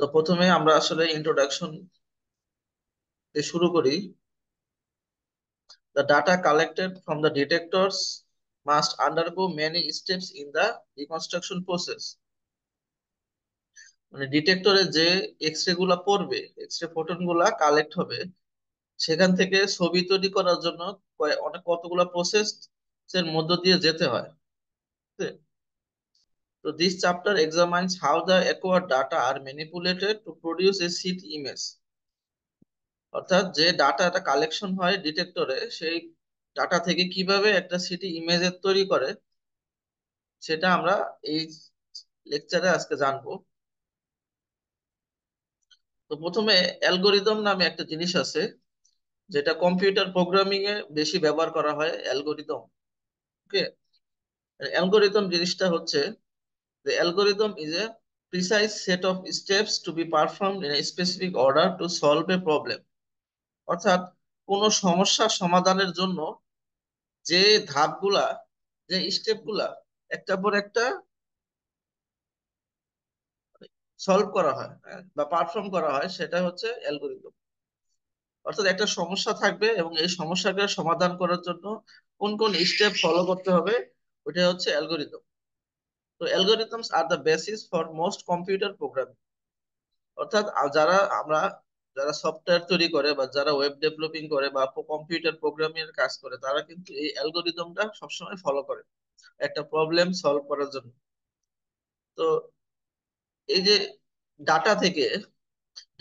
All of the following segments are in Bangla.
তো প্রথমে আমরা আসলে ইন্ট্রোডাকশন দিয়ে শুরু করি। The data collected from the detectors must undergo many steps in the reconstruction process. মানে ডিটেক্টরে যে এক্সরে গুলা পড়বে, এক্সরে ফোটন গুলা কালেক্ট হবে, সেখান থেকে ছবি তৈরি করার জন্য অনেক কতগুলা প্রসেস এর মধ্য দিয়ে যেতে হয়। তো this chapter examines how the acquired data are manipulated to produce a CT image. অর্থাৎ যে ডাটাটা কালেকশন হয় ডিটেক্টরে, সেই ডাটা থেকে কিভাবে একটা সিটি ইমেজের তৈরি করে সেটা আমরা এই লেকচারে আজকে জানবো। তো প্রথমে অ্যালগোরিদম নামে একটা জিনিস আছে, যেটা কম্পিউটার প্রোগ্রামিং এ বেশি ব্যবহার করা হয়। অ্যালগোরিদম, ওকে। অ্যালগোরিদম জিনিসটা হচ্ছে, the algorithm is a precise set of steps to be performed in a specific order to solve a problem। অর্থাৎ কোনো সমস্যার সমাধানের জন্য যে ধাপগুলা, যে স্টেপগুলা একটার পর একটা সলভ করা হয়, বা পারফর্ম করা হয়, সেটা হচ্ছে অ্যালগোরিদম। অর্থাৎ একটা সমস্যা থাকবে এবং এই সমস্যাকে সমাধান করার জন্য কোন কোন স্টেপ ফলো করতে হবে, ওটা হচ্ছে অ্যালগোরিদম। তো algorithms are the basis for most computer programming. অর্থাৎ যারা সফটওয়্যার তৈরি করে বা যারা ওয়েব ডেভেলপিং করে বা কম্পিউটার প্রোগ্রামিং এর কাজ করে, তারা কিন্তু এই অ্যালগোরিদমটা সবসময় ফলো করে একটা প্রবলেম সলভ করার জন্য। তো এই যে ডাটা থেকে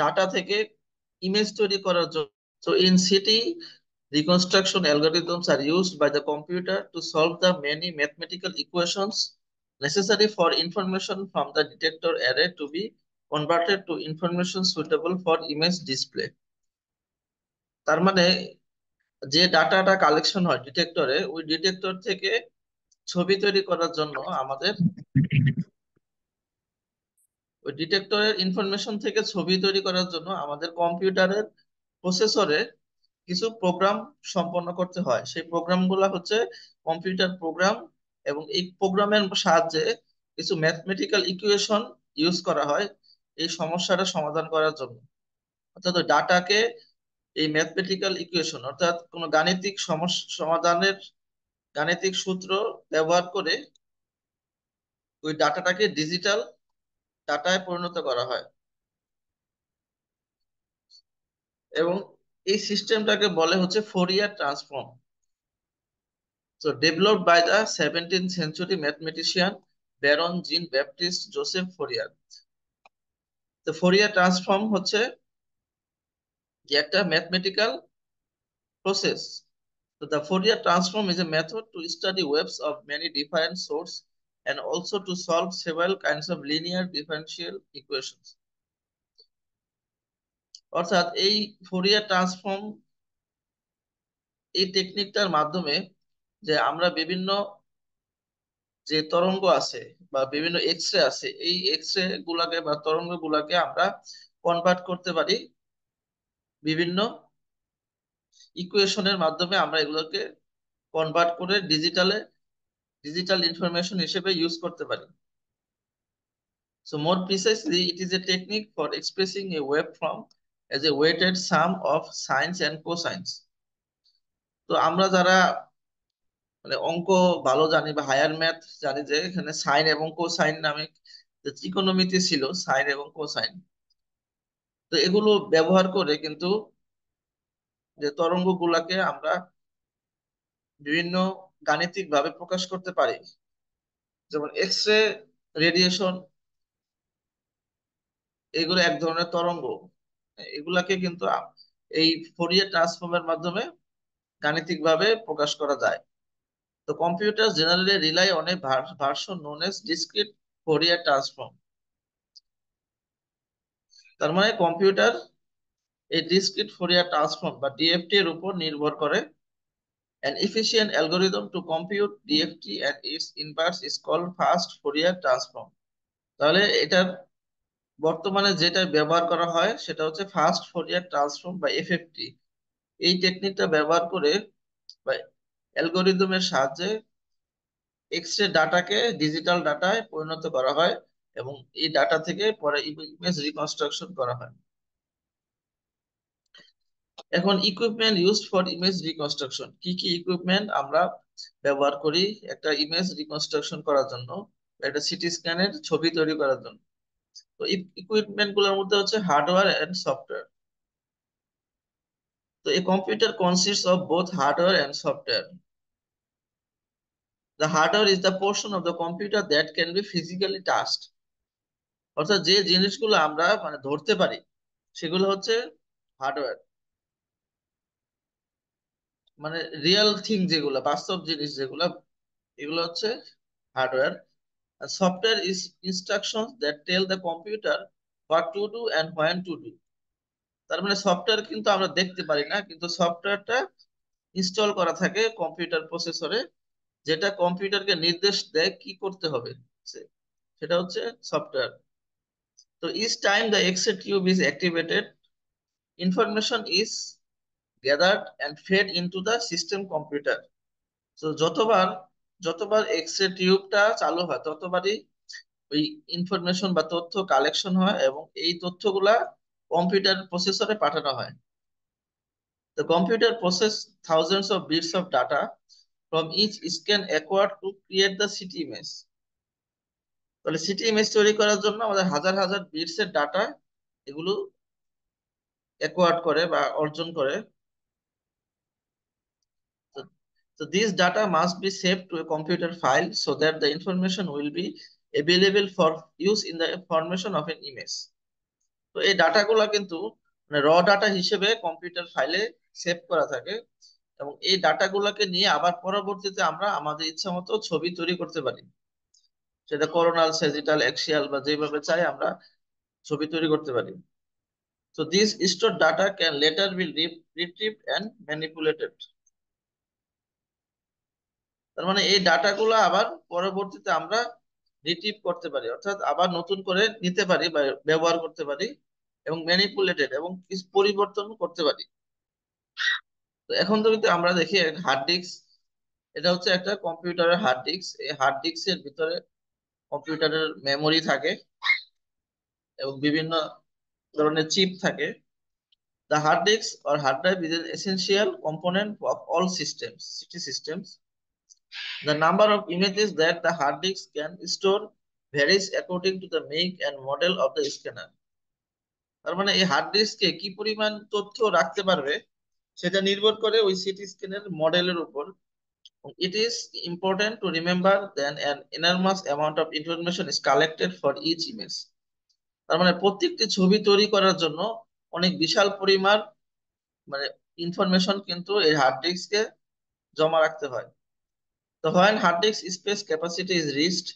ডাটা থেকে ইমেজ তৈরি করার জন্য, so in city reconstruction algorithms are used by the computer to solve the many mathematical equations necessary for information from the detector array to be converted to information suitable for image display। তার মানে যে ডাটাটা কালেকশন হয় ডিটেক্টরে, ওই ডিটেক্টর থেকে ছবি তৈরি করার জন্য আমাদের, ওই ডিটেক্টরের ইনফরমেশন থেকে ছবি তৈরি করার জন্য আমাদের কম্পিউটারের প্রসেসরে কিছু প্রোগ্রাম সম্পন্ন করতে হয়। সেই প্রোগ্রামগুলো হচ্ছে কম্পিউটার প্রোগ্রাম, এবং এই প্রোগ্রামের সাহায্যে কিছু ম্যাথমেটিক্যাল ইকুয়েশন ইউজ করা হয় এই সমস্যাটা সমাধান করার জন্য। অর্থাৎ ওই ডাটাকে এই ম্যাথমেটিক্যাল ইকুয়েশন, অর্থাৎ কোনো গাণিতিক সমস্যা সমাধানের গাণিতিক সূত্র ব্যবহার করে ওই ডাটাটাকে ডিজিটাল ডাটায় পরিণত করা হয়। এবং এই সিস্টেমটাকে বলে হচ্ছে Fourier transform. So developed by the 17th century mathematician Baron Jean Baptiste Joseph Fourier। তো ফোরিয়ার ট্রান্সফর্ম হচ্ছে যে একটা mathematical process. So the Fourier transform is a method to study waves of many different sorts and also to solve several kinds of linear differential equations। অর্থাৎ এই ফোরিয়ার ট্রান্সফর্ম, এই টেকনিকটার মাধ্যমে যে আমরা বিভিন্ন যে তরঙ্গ আছে বা বিভিন্ন এক্স রে আছে, এই এক্স রে গুলাকে বা তরঙ্গ গুলাকে আমরা কনভার্ট করতে পারি বিভিন্ন ইকুয়েশনের মাধ্যমে। আমরা এগুলোকে কনভার্ট করে ডিজিটাল ইনফরমেশন হিসেবে ইউজ করতে পারি। So more precisely it is a technique for expressing a wave form as a weighted sum of sines and cosines. তো আমরা যারা মানে অঙ্ক ভালো জানি বা হায়ার ম্যাথ জানি, যে এখানে সাইন এবং কোসাইন নামে যে ত্রিকোণমিতি ছিল, সাইন এবং কোসাইন, তো এগুলো ব্যবহার করে কিন্তু যে তরঙ্গ গুলাকে আমরা বিভিন্ন গাণিতিক ভাবে প্রকাশ করতে পারি। যেমন এক্স রে রেডিয়েশন, এগুলো এক ধরনের তরঙ্গ। এগুলাকে কিন্তু এই ফোরিয়ার ট্রান্সফর্মের মাধ্যমে গাণিতিক ভাবে প্রকাশ করা যায়। তো computer generally rely on a version known as discrete Fourier transform. তার মানে কম্পিউটার এই ডিসক্রিট ফোরিয়ার ট্রান্সফর্ম বা ডিএফটি এর উপর নির্ভর করে। An efficient algorithm to compute DFT and its inverse is called fast Fourier transform। তাহলে এটার বর্তমানে যেটা ব্যবহার করা হয় সেটা হচ্ছে ফাস্ট ফোরিয়ার ট্রান্সফর্ম বা এফএফটি। এই টেকনিকটা ব্যবহার করে বা অ্যালগোরিদমের সাহায্যে এক্স রে ডাটাকে ডিজিটাল ডাটায় পরিণত করা হয়, এবং এই ডাটা থেকে পরে ইমেজ রিকনস্ট্রাকশন করা হয়। এখন equipment used for image reconstruction, কি কি ইকুইপমেন্ট আমরা ব্যবহার করি একটা ইমেজ রিকনস্ট্রাকশন করার জন্য, একটা সিটি স্ক্যানের ছবি তৈরি করার জন্য। তো ইকুইপমেন্ট গুলোর মধ্যে হচ্ছে হার্ডওয়্যার এন্ড সফটওয়্যার। তো a computer consists of both hardware and software. The hardware is the portion of the computer that can be physically touched. অর্থাৎ যে জিনিসগুলো আমরা মানে ধরতে পারি সেগুলো হচ্ছে হার্ডওয়্যার, মানে রিয়েল থিং যেগুলো বাস্তব জিনিস যেগুলো, এগুলো হচ্ছে হার্ডওয়্যার। আর software is instructions that tell the computer what to do and when to do. তার মানে সফটওয়্যার কিন্তু আমরা দেখতে পারি না, কিন্তু সফটওয়্যারটা ইনস্টল করা থাকে কম্পিউটার প্রসেসরে, যেটা কম্পিউটারকে নির্দেশ দেয় কি করতে হবে, সেটা হচ্ছে সফটওয়্যার। তো each time the Excel tube is activated, information is gathered and fed into the system computer. তো যতবার যতবার এক্সরে টিউবটা চালু হয় ততবারই ওই ইনফরমেশন বা তথ্য কালেকশন হয় এবং এই তথ্যগুলা কম্পিউটার প্রসেসরে পাঠানো হয়। The computer process thousands of bits of data from each scan acquired to create the city image. তাহলে সিটি ইমেজ তৈরি করার জন্য আমাদের হাজার হাজার বিটস এর ডাটা এগুলো অ্যাকোয়ার্ড করে বা অর্জন করে। So, so these data must be saved to a computer file so that the information will be available for use in the formation of an image. তো এই ডাটাগুলো কিন্তু মানে র ডাটা হিসেবে কম্পিউটার ফাইলে সেভ করা থাকে এবং এই ডাটাগুলোকে নিয়ে আবার পরবর্তীতে আমরা আমাদের ইচ্ছা মতো ছবি তৈরি করতে পারি, সেটা কোরোনাল, সেজিটাল, অ্যাক্সিয়াল বা যেভাবে চাই আমরা ছবি তৈরি করতে পারি। So these stored data can later be retrieved and manipulated. তার মানে এই ডাটাগুলো আবার পরবর্তীতে আমরা রিট্রিভ করতে পারি, অর্থাৎ আবার নতুন করে নিতে পারি বা ব্যবহার করতে পারি এবং ম্যানিপুলেটেড এবং কিছু পরিবর্তন করতে পারি। তো এখন যদি আমরা দেখি হার্ড ডিস্ক, এটা হচ্ছে একটা কম্পিউটারের হার্ড ডিস্ক। এই হার্ড ডিস্কের ভিতরে কম্পিউটারের মেমোরি থাকে এবং বিভিন্ন ধরনের চিপ থাকে। The hard disk or hard drive is an essential component of all systems, city systems. The number of images that the hard disk can store varies according to the make and model of the scanner. তার মানে এই হার্ড ডিস্কে কি পরিমাণ তথ্য রাখতে পারবে সেটা নির্ভর করে ওই সিটি স্ক্যানের মডেলের উপর। It is important to remember that an enormous amount of information is collected for each image. তার মানে প্রত্যেকটি ছবি তৈরি করার জন্য অনেক বিশাল পরিমাণ মানে ইনফরমেশন কিন্তু এই হার্ড ডিস্কে জমা রাখতে হয়। তো when hard disk space capacity is reached,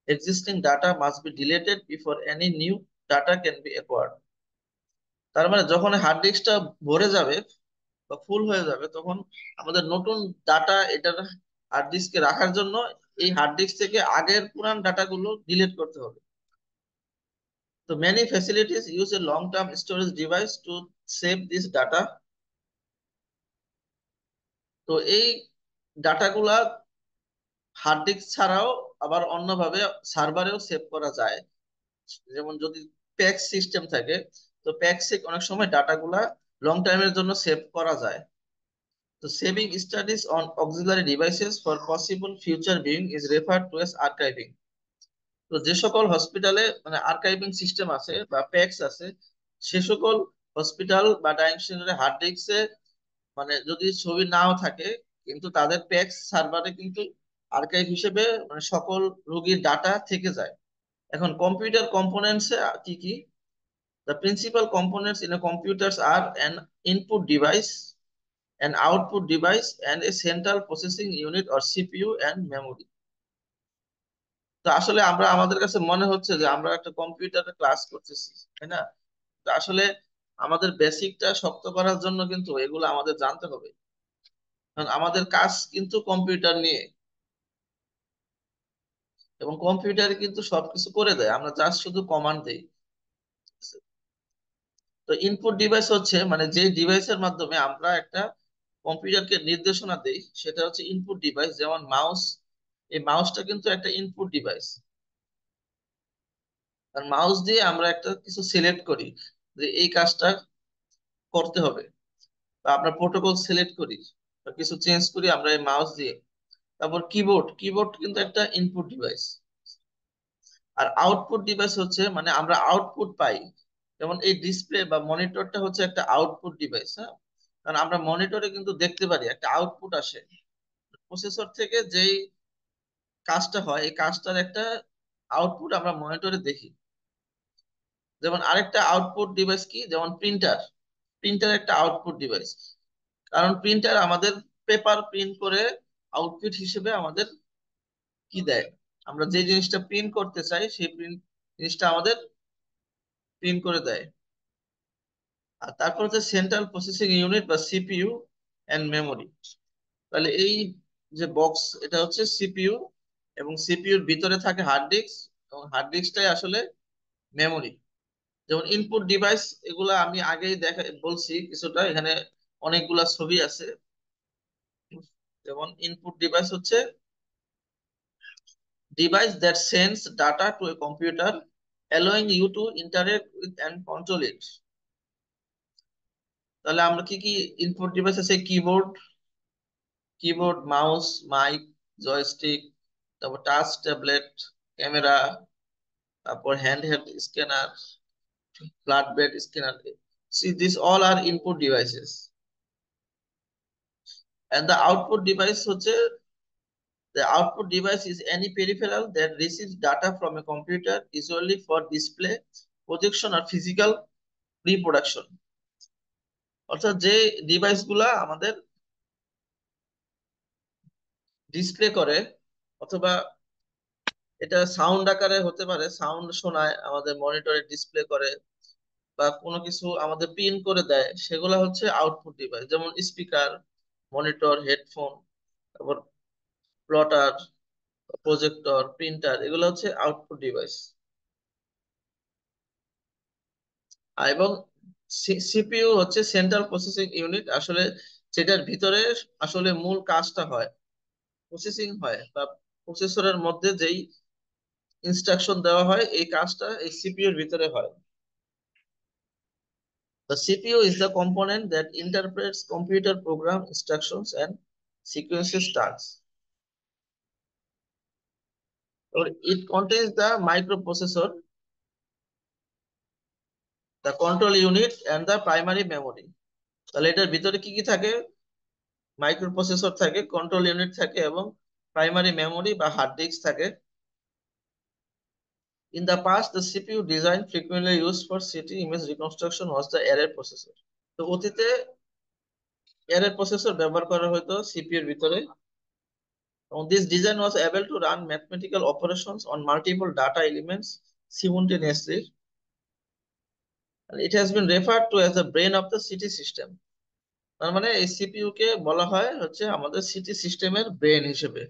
existing data must be deleted before any new data can be acquired. তার মানে যখন হার্ড ডিস্কটা ভরে যাবে বা ফুল হয়ে যাবে তখন আমাদের নতুন ডাটা এটার হার্ড ডিস্কে রাখার জন্য এই হার্ড ডিস্ক থেকে আগের পুরান ডাটাগুলো ডিলিট করতে হবে। তো many facilities use a long term storage device to save this data. তো এই ডাটাগুলা হার্ড ডিস্ক ছাড়াও আবার অন্যভাবে সার্ভারেও সেভ করা যায়। যেমন যদি প্যাক্স সিস্টেম থাকে, তো প্যাক্সে অনেক সময় ডাটাগুলা লং টাইমের জন্য সেভ করা যায়। তো saving studies on auxiliary devices for possible future viewing is referred to S archiving. তো যে সকল হসপিটালে মানে আর্কাইভিং সিস্টেম আছে বা প্যাক্স আছে, সে সকল হসপিটাল বা ডাইং সেন্টারে হার্ড ডিস্কে মানে যদি ছবি নাও থাকে কিন্তু তাদের প্যাক্স সার্ভারে কিন্তু আর্কাইভ হিসেবে মানে সকল রোগীর ডাটা থেকে যায়। এখন কম্পিউটার কম্পোনেন্টস কি কি? The principal components in a computers are an input device, an output device, and a central processing unit or CPU and memory. তো আসলে আমরা আমাদের কাছে মনে হচ্ছে যে আমরা একটা কম্পিউটারে ক্লাস করতেছি, তাই না? তো আসলে আমাদের বেসিকটা শক্ত করার জন্য কিন্তু এগুলো আমাদের জানতে হবে, কারণ আমাদের কাজ কিন্তু কম্পিউটার নিয়ে এবং কম্পিউটার কিন্তু সবকিছু করে দেয়, আমরা জাস্ট শুধু কমান্ড দেই। তো ইনপুট ডিভাইস হচ্ছে মানে যে ডিভাইসের মাধ্যমে আমরা একটা কম্পিউটারকে নির্দেশনা দেই সেটা হচ্ছে ইনপুট ডিভাইস, যেমন মাউস। এই মাউসটা কিন্তু একটা ইনপুট ডিভাইস। আর মাউস দিয়ে আমরা একটা কিছু সিলেক্ট করি যে এই কাজটা করতে হবে, বা আমরা প্রোটোকল সিলেক্ট করি বা কিছু চেঞ্জ করি আমরা এই মাউস দিয়ে। তারপর কিবোর্ড, কিবোর্ড কিন্তু একটা ইনপুট ডিভাইস। আর আউটপুট ডিভাইস হচ্ছে মানে আমরা আউটপুট পাই, যেমন এই ডিসপ্লে বা মনিটরটা হচ্ছে একটা আউটপুট ডিভাইস। হ্যাঁ, কারণ আমরা মনিটরে কিন্তু দেখতে পারি একটা আউটপুট আসে প্রসেসর থেকে, যেই কাজটা হয় এই কাজটার একটা আউটপুট আমরা মনিটরে দেখি। যেমন আরেকটা আউটপুট ডিভাইস কি, যেমন প্রিন্টার, প্রিন্টার একটা আউটপুট ডিভাইস। কারণ প্রিন্টার আমাদের পেপার প্রিন্ট করে আউটপুট হিসেবে আমাদের কি দেয়, আমরা যে জিনিসটা প্রিন্ট করতে চাই সেই প্রিন্ট জিনিসটা আমাদের প্রিন্ট করে দেয়। আর তারপর হচ্ছে সেন্ট্রাল প্রসেসিং ইউনিট বা সিপিইউ এন্ড মেমোরি। তাহলে এই যে বক্স এটা হচ্ছে সিপিইউ, এবং সিপিইউর ভিতরে থাকে হার্ড ডিস্ক, এবং হার্ড ডিস্কটাই আসলে মেমোরি। যেমন ইনপুট ডিভাইস, এগুলা আমি আগেই দেখা বলছি কিছুটা, এখানে অনেকগুলা ছবি আছে। যেমন ইনপুট ডিভাইস হচ্ছে device that sends data to a computer allowing you to interact with and control it। তাহলে আমরা কি কি ইনপুট ডিভাইস আছে, keyboard, keyboard, mouse, mic, joystick, তারপর টাচ ট্যাবলেট, ক্যামেরা, তারপর handheld scanner, flatbed scanner. See, these all are input devices. And the output device হচ্ছে, the output device is any peripheral that receives data from a computer usually for display, projection or physical reproduction। অর্থাৎ যে ডিভাইস গুলা আমাদের ডিসপ্লে করে, অথবা এটা সাউন্ড আকারে হতে পারে, সাউন্ড শোনায় আমাদের মনিটরে ডিসপ্লে করে, বা কোনো কিছু আমাদের প্রিন্ট করে দেয়, সেগুলা হচ্ছে আউটপুট ডিভাইস। যেমন স্পিকার, মনিটর, হেডফোন, তারপর প্লটার, প্রজেক্টর, প্রিন্টার, এগুলো হচ্ছে আউটপুট ডিভাইস। এবং সিপিইউ হচ্ছে সেন্ট্রাল প্রসেসিং ইউনিট, আসলে যেটার ভিতরে আসলে মূল কাজটা হয়, প্রসেসিং হয়, বা প্রসেসরের মধ্যে যেই ইনস্ট্রাকশন দেওয়া হয় এই কাজটা এই সিপিইউ এর ভিতরে হয়। The CPU is the component that interprets computer program instructions and sequences tasks. Or it contains the microprocessor, the control unit and the primary memory। তাহলে এটার ভিতরে কি কি থাকে, মাইক্রোপ্রসেসর থাকে, কন্ট্রোল ইউনিট থাকে, এবং প্রাইমারি মেমোরি বা হার্ড ডিস্ক থাকে। In the past, the CPU design frequently used for city image reconstruction was the array processor। তো অতীতে array প্রসেসর ব্যবহার করা হতো সিপিইউ এর ভিতরে, এবং this design was able to run mathematical operations on multiple data elements simultaneously, and it has been referred to as the brain of the city system। তার মানে এই সিপিইউ কে বলা হয় হচ্ছে আমাদের সিটি সিস্টেমের ব্রেন হিসেবে,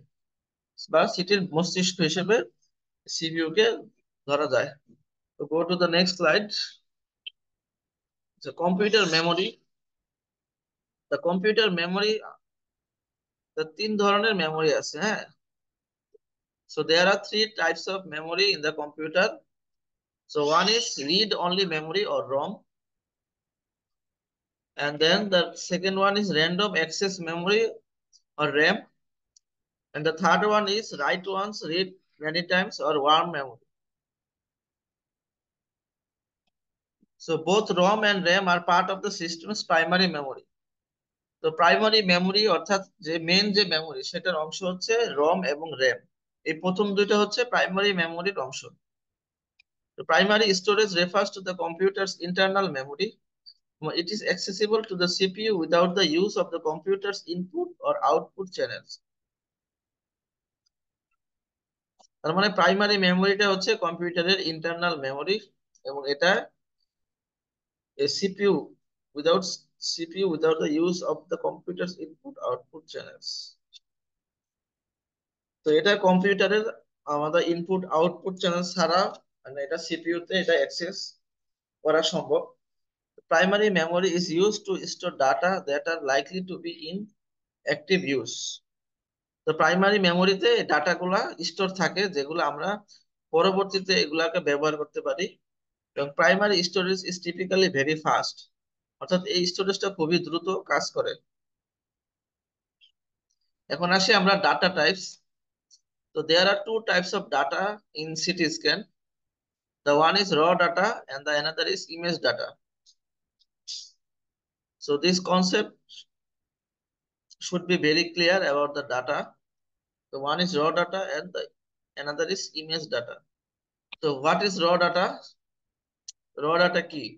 বা সিটির মস্তিষ্ক হিসেবে সিপিইউ কে ধরা যায়। তো go to the next slide. Computer memory, the computer memory, তিন ধরনের মেমোরি আছে। হ্যাঁ, so there are three types of memory in the computer. So one is read only memory or ROM, and then the second one is random access memory or RAM, and the third one is write once, read many times or warm memory। So both ROM and RAM are part of the system's primary memory। তো প্রাইমারি মেমোরি অর্থাৎ যে মেন যে মেমোরি সেটার অংশ হচ্ছে রম এবং র্যাম। এই প্রথম দুইটা হচ্ছে প্রাইমারি মেমোরির অংশ। The primary storage refers to the computer's internal memory. It is accessible to the CPU without the use of the computer's input or output channels। তার মানে প্রাইমারি মেমোরিটা হচ্ছে কম্পিউটারের ইন্টারনাল মেমোরি, এবং এটা CPU without CPU without the use of the computers input output channels. তো এটা কম্পিউটারের আমাদের ইনপুট আউটপুট চ্যানেল ছাড়া মানে এটা সিপিইউ তে এটা অ্যাক্সেস করা সম্ভব। Primary memory is used to store data that are likely to be in active use. তো প্রাইমারি মেমোরিতে ডাটাগুলা স্টোর থাকে যেগুলো আমরা পরবর্তীতে এগুলাকে ব্যবহার করতে পারি। এবং primary storage is typically very fast, অর্থাৎ এই স্টোরেজটা খুবই দ্রুত কাজ করে। এখন আসি আমরা ডাটা টাইপস। তো there are two types of data in CT scan. The one is raw data and the another is image data. So this concept should be very clear about the data. The one is raw data and the another is image data. So what is raw data? Raw data key.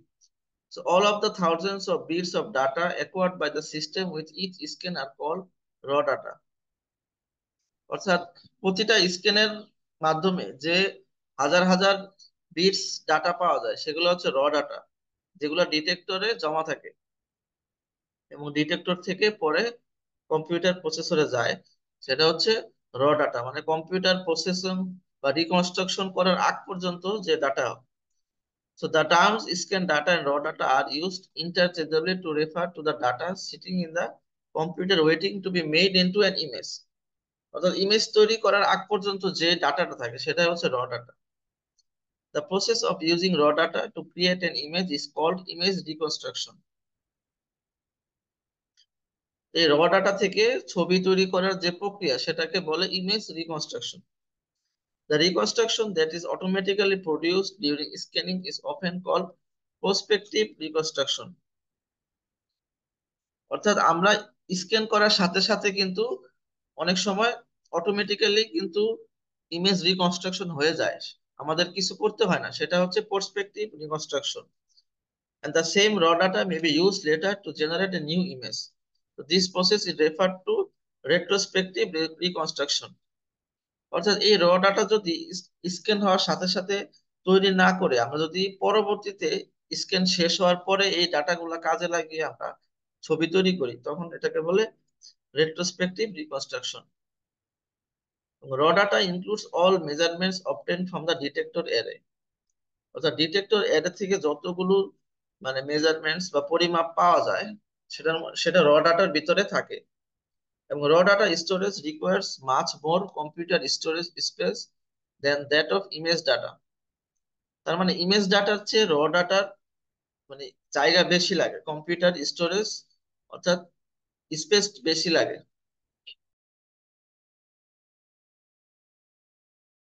So all of the thousands of bits of data acquired by the system with each scan are called raw data. অর্থাৎ প্রতিটা স্ক্যানের মাধ্যমে যে হাজার হাজার বিটস ডাটা পাওয়া যায় সেগুলো হচ্ছে র ডাটা, যেগুলো ডিটেক্টরে জমা থাকে এবং ডিটেক্টর থেকে পরে কম্পিউটার প্রসেসরে যায়। সেটা হচ্ছে র ডাটা, মানে কম্পিউটার প্রসেসিং বা রিকনস্ট্রাকশন করার আগ পর্যন্ত যে data. So the terms scan data and raw data are used interchangeably to refer to the data sitting in the computer waiting to be made into an image. অর্থাৎ ইমেজ তৈরি করার আগ পর্যন্ত যে ডাটাটা থাকে সেটাই হচ্ছে র data. The process of using raw data to create an image is called image reconstruction. এই র ডাটা থেকে ছবি তৈরি করার যে প্রক্রিয়া সেটাকে বলে image reconstruction. The reconstruction that is automatically produced during scanning is often called prospective reconstruction. অর্থাৎ আমরা স্ক্যান করার সাথে সাথে কিন্তু অনেক সময় অটোমেটিক্যালি কিন্তু ইমেজ রিকনস্ট্রাকশন হয়ে যায়, আমাদের কিছু করতে হয় না, সেটা হচ্ছে prospective reconstruction. And the same raw data may be used later to generate a new image. So this process is referred to retrospective reconstruction. অর্থাৎ এই র ডাটা যদি স্ক্যান হওয়ার সাথে সাথে তৈরি না করে আমরা যদি পরবর্তীতে স্ক্যান শেষ হওয়ার পরে এই ডাটাগুলো কাজে লাগিয়ে আমরা ছবি তৈরি করি তখন এটাকে বলে retrospective reconstruction. Raw data includes all measurements obtained from the detector array. অর্থাৎ ডিটেক্টর অ্যারে থেকে যতগুলো মানে মেজারমেন্টস বা পরিমাপ পাওয়া যায় সেটা র ডাটার ভিতরে থাকে। এবং raw data storage requires much more computer storage space than that of image data. তার মানে ইমেজ ডাটার চেয়ে র ডাটার মানে জায়গা বেশি লাগে, কম্পিউটার স্টোরেজ অর্থাৎ স্পেস বেশি লাগে।